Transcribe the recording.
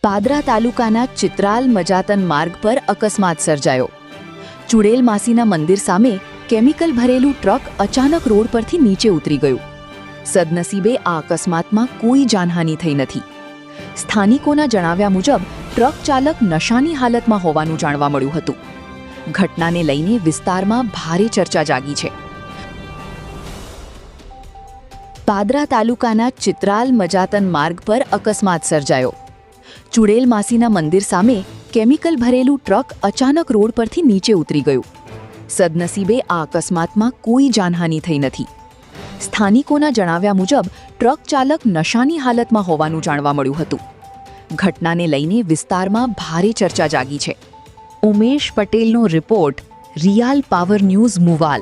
પાદરા તાલુકાના ચિત્રાલ મજાતન માર્ગ પર અકસ્માત સર્જાયો. ચુડેલ માસીના મંદિર સામે કેમિકલ ભરેલું ટ્રક અચાનક રોડ પરથી નીચે ઉતરી ગયું. સદનસીબે આ અકસ્માતમાં કોઈ જાનહાનિ થઈ નથી. સ્થાનિકોના જણાવ્યા મુજબ ટ્રક ચાલક નશાની હાલતમાં હોવાનું જાણવા મળ્યું હતું. ઘટનાને લઈને વિસ્તારમાં ભારે ચર્ચા જાગી છે. પાદરા તાલુકાના ચિત્રાલ મજાતન માર્ગ પર અકસ્માત સર્જાયો. ચુડેલ માસીના મંદિર સામે કેમિકલ ભરેલું ટ્રક અચાનક રોડ પરથી નીચે ઉતરી ગયું. સદનસીબે આ અકસ્માતમાં કોઈ જાનહાનિ થઈ નથી. સ્થાનિકોના જણાવ્યા મુજબ ટ્રક ચાલક નશાની હાલતમાં હોવાનું જાણવા મળ્યું હતું. ઘટનાને લઈને વિસ્તારમાં ભારે ચર્ચા જાગી છે. ઉમેશ પટેલનો રિપોર્ટ, રિયાલ પાવર ન્યૂઝ મુવાલ.